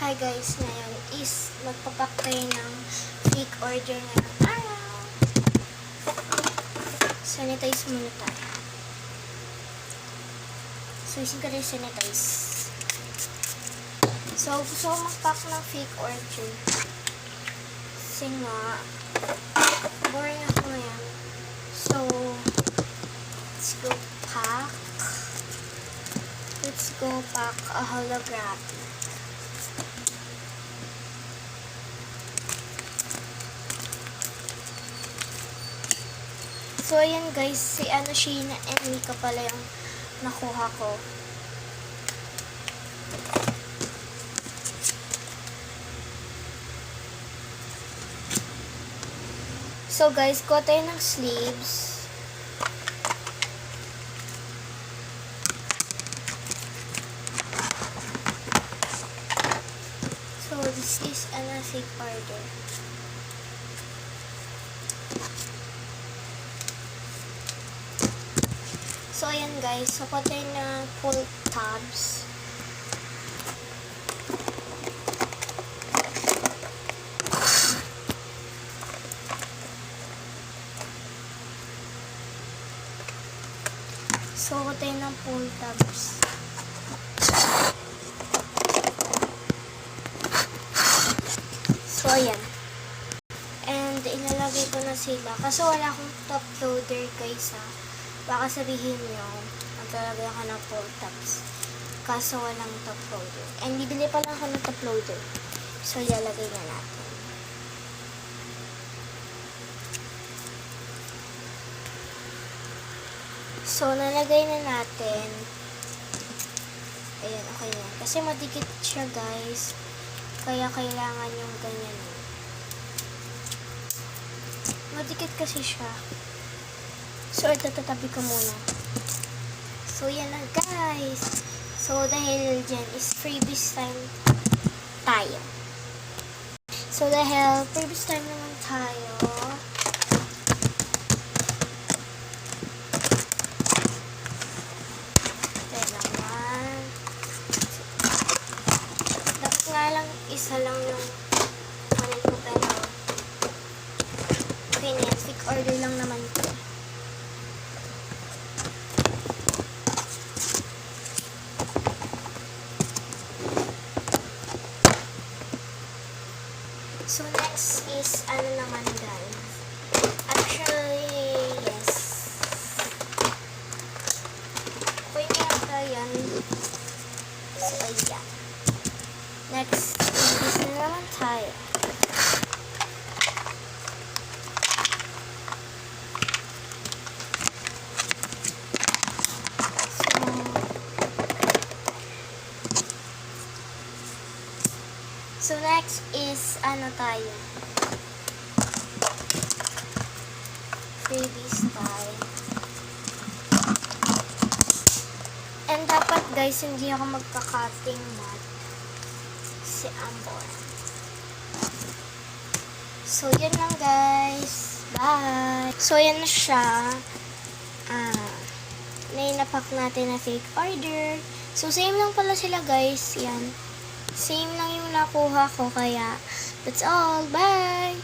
Hi guys, ngayon is magpapak tayo ng fake order ngayong araw. Sanitize muna tayo. So, isin ko rin sanitize. So, gusto ko magpack ng fake order. Kasi nga, boring ako ngayon. So, let's go pack. Let's go pack a holographic. So, ayan guys, si Sheena and Mika pala yung nakuha ko. So, guys, kuha tayo ng sleeves. So, this is fake order. So, ayan guys. So, kuha tayo ng full tabs. So, kuha tayo ng full tabs. So, ayan. And, ilalagay ko na sila. Kasi wala akong top loader guys ha. Baka sabihin nyo, maglalagay ako ng full tabs. Kaso walang top loader. And bibili pa lang ako ng top loader. So, ilalagay na natin. So, nalagay na natin. Ayan, okay na. Kasi madikit siya, guys. Kaya kailangan yung ganyan. Madikit kasi siya. So, ito tatabi ko muna. So, yan na, guys. So, dahil dyan is freebies time tayo. So, dahil freebies time naman tayo, dapat nga lang isa lang yung kanin ko, pero okay na yan, fake order lang naman ko. So next is naman guys, actually yes, okay na ata yan. So ayan, next is na naman tayo. So next is tayo, freebies tayo. And dapat guys, hindi ako magka-cutting mat. Si Ambor. So yan lang guys. Bye! So yan na siya. Nainapak natin na fake order. So same lang pala sila guys. Yan. Same lang yung nakuha ko, kaya that's all. Bye!